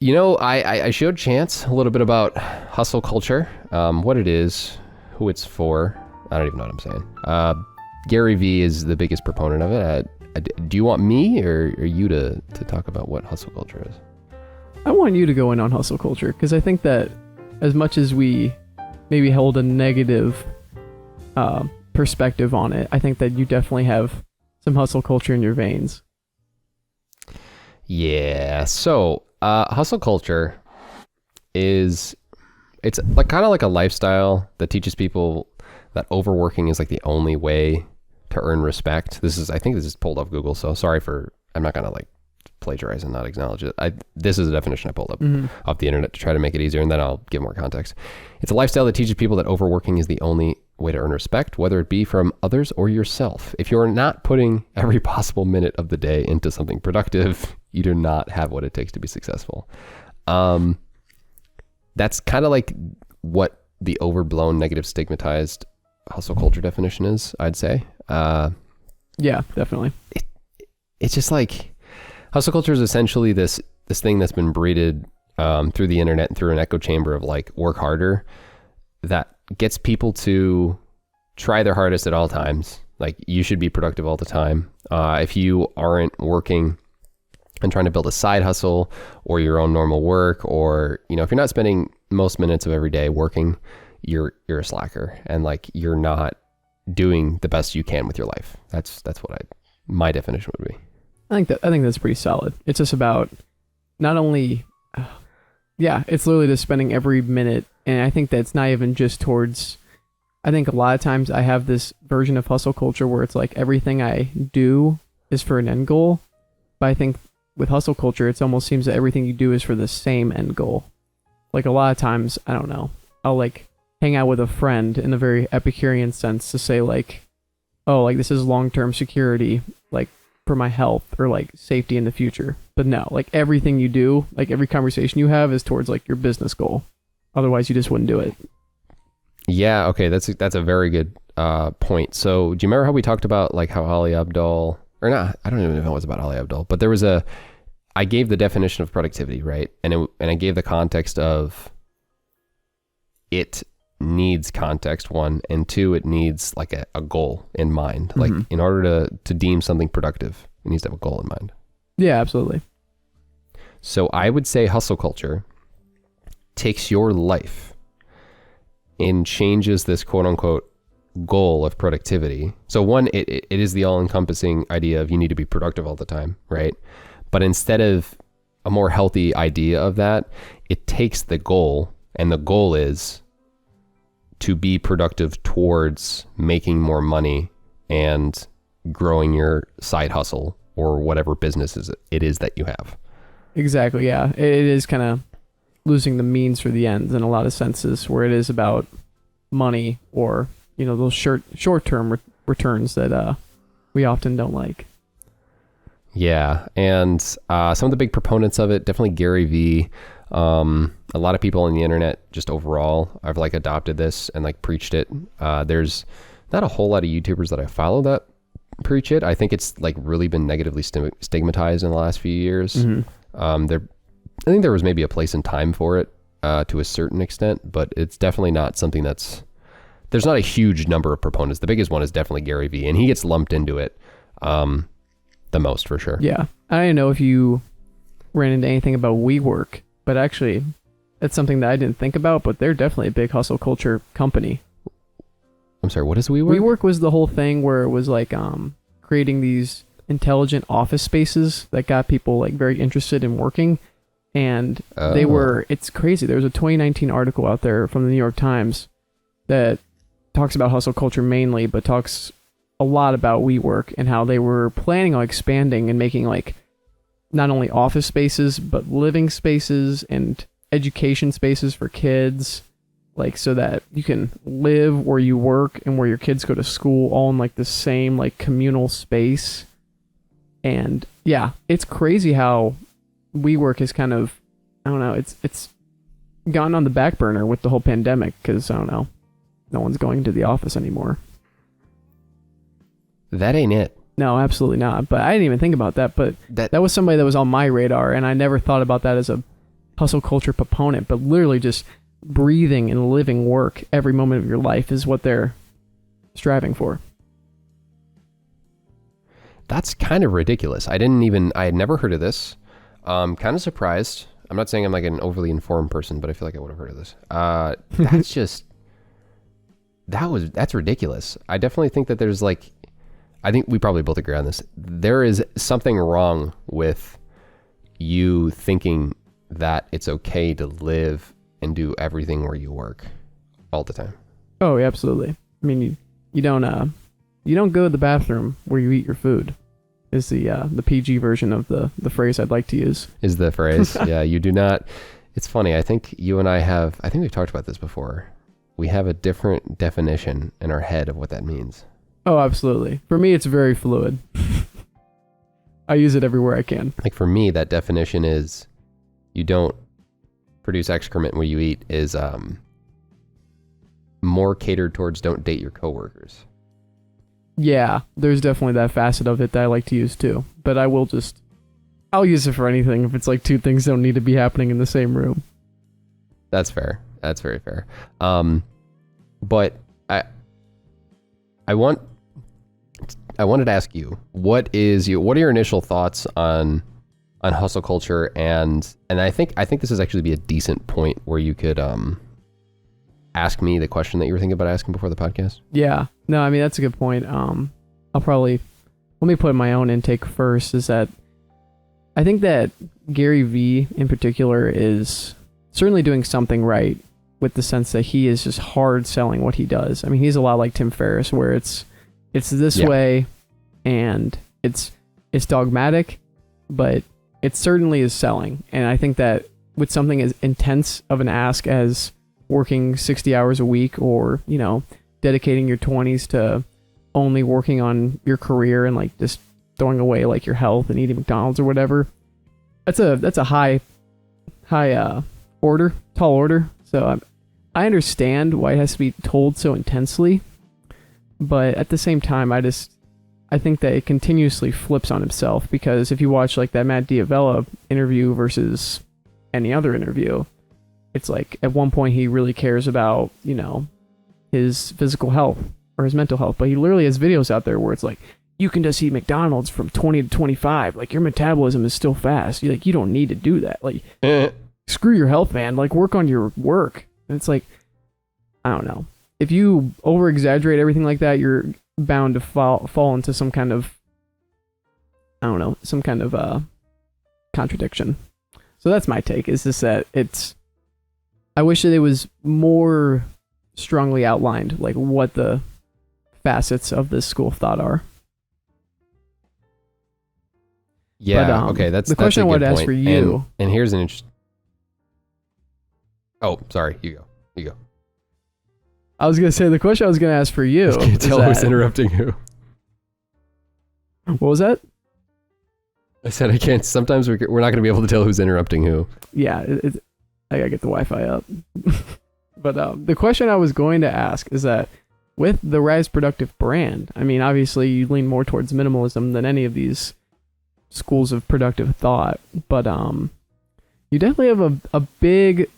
I showed Chantz a little bit about hustle culture, what it is, who it's for. I don't even know what I'm saying. Gary Vee is the biggest proponent of it. Do you want me or you to talk about what hustle culture is? I want you to go in on hustle culture because I think that as much as we maybe hold a negative perspective on it, I think that you definitely have some hustle culture in your veins. Yeah. So hustle culture it's like kind of like a lifestyle that teaches people that overworking is like the only way to earn respect. I think this is pulled off Google, so sorry I'm not gonna like plagiarize and not acknowledge it. This is a definition I pulled up off the internet to try to make it easier, and then I'll give more context. It's a lifestyle that teaches people that overworking is the only way to earn respect, whether it be from others or yourself. If you're not putting every possible minute of the day into something productive, you do not have what it takes to be successful. That's kind of like what the overblown, negative, stigmatized hustle culture definition is, I'd say. Yeah, definitely. It's just like hustle culture is essentially this thing that's been breeded through the internet and through an echo chamber of like work harder that gets people to try their hardest at all times. Like you should be productive all the time. If you aren't working and trying to build a side hustle or your own normal work, or if you're not spending most minutes of every day working, you're a slacker and like you're not doing the best you can with your life. That's what my definition would be. I think that's pretty solid. It's just about not only it's literally just spending every minute, and I think that's not even just towards, I think a lot of times I have this version of hustle culture where it's like everything I do is for an end goal, but I think with hustle culture it almost seems that everything you do is for the same end goal. Like a lot of times, I don't know, I'll like hang out with a friend in a very Epicurean sense to say like, oh, like this is long-term security, like for my health or like safety in the future. But no, like everything you do, like every conversation you have is towards like your business goal. Otherwise you just wouldn't do it. Yeah. Okay. That's a very good point. So do you remember how we talked about like how Ali Abdaal, or not, I don't even know if it was about Ali Abdaal, but I gave the definition of productivity, right? And I gave the context of it needs context, one, and two, it needs like a goal in mind. Like in order to deem something productive, it needs to have a goal in mind. Yeah, absolutely. So I would say hustle culture takes your life and changes this quote unquote goal of productivity. So one, it is the all-encompassing idea of you need to be productive all the time, right? But instead of a more healthy idea of that, it takes the goal, and the goal is to be productive towards making more money and growing your side hustle or whatever business it is that you have. Exactly. Yeah. It is kind of losing the means for the ends in a lot of senses, where it is about money or, those short-term returns that we often don't like. Yeah. And some of the big proponents of it, definitely Gary Vee. A lot of people on the internet just overall I've like adopted this and like preached it. There's not a whole lot of YouTubers that I follow that preach it. I think it's like really been negatively stigmatized in the last few years. I think there was maybe a place and time for it to a certain extent, but it's definitely not something there's not a huge number of proponents. The biggest one is definitely Gary Vee, and he gets lumped into it the most for sure. Yeah. I don't know if you ran into anything about WeWork, but actually it's something that I didn't think about, but they're definitely a big hustle culture company. I'm sorry, what is WeWork? WeWork was the whole thing where it was like creating these intelligent office spaces that got people like very interested in working. And it's crazy. There was a 2019 article out there from the New York Times that talks about hustle culture mainly, but talks a lot about WeWork and how they were planning on expanding and making like not only office spaces, but living spaces and education spaces for kids, like so that you can live where you work and where your kids go to school all in like the same like communal space. And yeah, it's crazy how WeWork is kind of, I don't know, it's gone on the back burner with the whole pandemic because, I don't know, no one's going to the office anymore. That ain't it. No, absolutely not. But I didn't even think about that. But that was somebody that was on my radar, and I never thought about that as a hustle culture proponent, but literally just breathing and living work every moment of your life is what they're striving for. That's kind of ridiculous. I had never heard of this. Kind of surprised. I'm not saying I'm like an overly informed person, but I feel like I would have heard of this. That's just, that's ridiculous. I definitely think that there's like, I think we probably both agree on this. There is something wrong with you thinking that it's okay to live and do everything where you work all the time. Oh, yeah, absolutely. I mean, you don't go to the bathroom where you eat your food. Is the PG version of the phrase I'd like to use. Is the phrase. Yeah, you do not. It's funny. I think you and I think we've talked about this before. We have a different definition in our head of what that means. Oh, absolutely. For me, it's very fluid. I use it everywhere I can. Like for me, that definition is you don't produce excrement where you eat is more catered towards don't date your coworkers. Yeah, there's definitely that facet of it that I like to use too. But I'll use it for anything if it's like two things don't need to be happening in the same room. That's fair. That's very fair. But I wanted to ask you, what are your initial thoughts on hustle culture? And I think this is actually be a decent point where you could ask me the question that you were thinking about asking before the podcast. Yeah. No, I mean, that's a good point. Let me put my own intake first, is that I think that Gary Vee in particular is certainly doing something right with the sense that he is just hard selling what he does. I mean, he's a lot like Tim Ferriss, where it's this way and it's dogmatic, but it certainly is selling. And I think that with something as intense of an ask as working 60 hours a week, or, dedicating your 20s to only working on your career and like just throwing away like your health and eating McDonald's or whatever, that's a tall order. So I understand why it has to be told so intensely, but at the same time, I think that it continuously flips on himself, because if you watch like that Matt D'Avella interview versus any other interview, it's like at one point he really cares about, his physical health or his mental health, but he literally has videos out there where it's like, you can just eat McDonald's from 20 to 25. Like, your metabolism is still fast. You don't need to do that. Like, screw your health, man. Like, work on your work. And it's like, I don't know. If you over exaggerate everything like that, you're bound to fall into some kind of, contradiction. So that's my take, is just that I wish that it was more strongly outlined, like what the facets of this school of thought are. Yeah, but, okay, that's the question I wanted to ask for you. And here's an interesting. Oh, sorry, you go. I was gonna say the question I was gonna ask for you. Can you tell who's interrupting who? What was that? I said I can't. Sometimes we're not gonna be able to tell who's interrupting who. Yeah, I gotta get the Wi-Fi up. But the question I was going to ask is that with the Rise Productive brand, I mean, obviously you lean more towards minimalism than any of these schools of productive thought, but you definitely have a big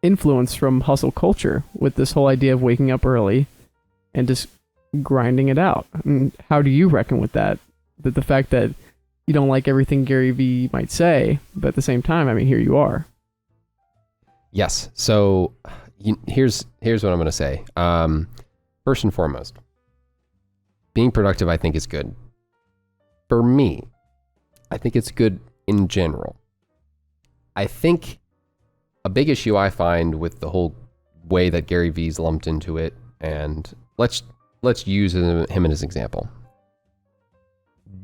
influence from hustle culture with this whole idea of waking up early and just grinding it out. I mean, how do you reckon with that? That the fact that you don't like everything Gary Vee might say, but at the same time, I mean, here you are. Yes. So here's what I'm going to say. First and foremost, being productive, I think, is good. For me, I think it's good in general. I think a big issue I find with the whole way that Gary Vee's lumped into it, and let's use him as an example.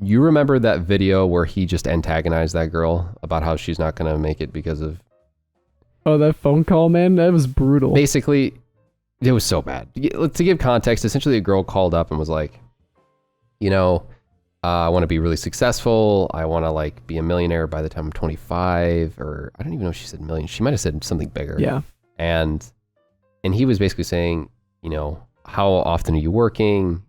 You remember that video where he just antagonized that girl about how she's not going to make it because of... Oh, that phone call, man? That was brutal. Basically, it was so bad. To give context, essentially a girl called up and was like, I want to be really successful. I want to like be a millionaire by the time I'm 25, or I don't even know if she said million. She might have said something bigger. Yeah. And he was basically saying, how often are you working?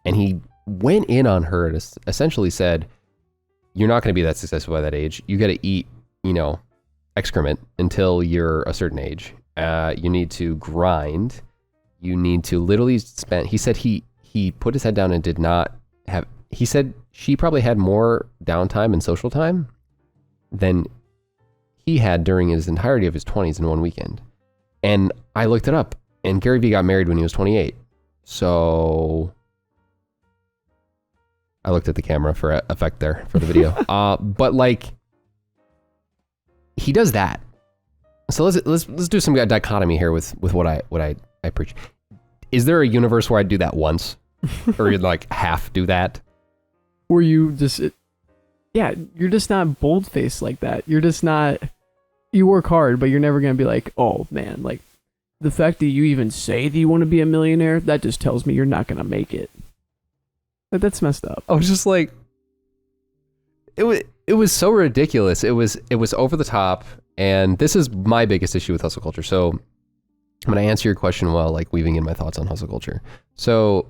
And he went in on her and essentially said, you're not going to be that successful by that age. You got to eat, excrement until you're a certain age. You need to grind. You need to literally spend. He said he put his head down and did not have. He said she probably had more downtime and social time than he had during his entirety of his 20s in one weekend. And I looked it up, and Gary Vee got married when he was 28. So I looked at the camera for effect there for the video. But like, he does that. So let's do some dichotomy here with what I preach. Is there a universe where I'd do that once, or you'd like half do that? Where you just, you're just not bold-faced like that. You're just not. You work hard, but you're never gonna be like, oh man, like the fact that you even say that you want to be a millionaire, that just tells me you're not gonna make it. Like, that's messed up. I was just like, it was so ridiculous. It was over the top, and this is my biggest issue with hustle culture. So I'm gonna answer your question while like weaving in my thoughts on hustle culture. So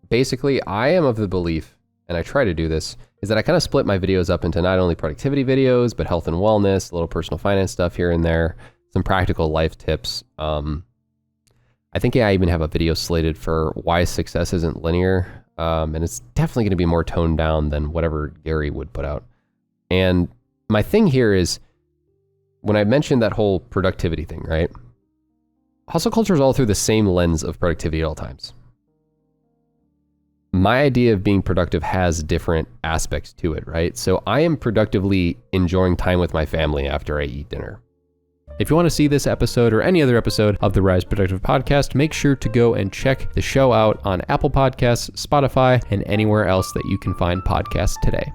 basically, I am of the belief, and I try to do this, is that I kind of split my videos up into not only productivity videos, but health and wellness, a little personal finance stuff here and there, some practical life tips. I think I even have a video slated for why success isn't linear. And it's definitely going to be more toned down than whatever Gary would put out. And my thing here is, when I mentioned that whole productivity thing, right? Hustle culture is all through the same lens of productivity at all times. My idea of being productive has different aspects to it, right? So I am productively enjoying time with my family after I eat dinner. If you want to see this episode or any other episode of the Rise Productive podcast, make sure to go and check the show out on Apple Podcasts, Spotify, and anywhere else that you can find podcasts today.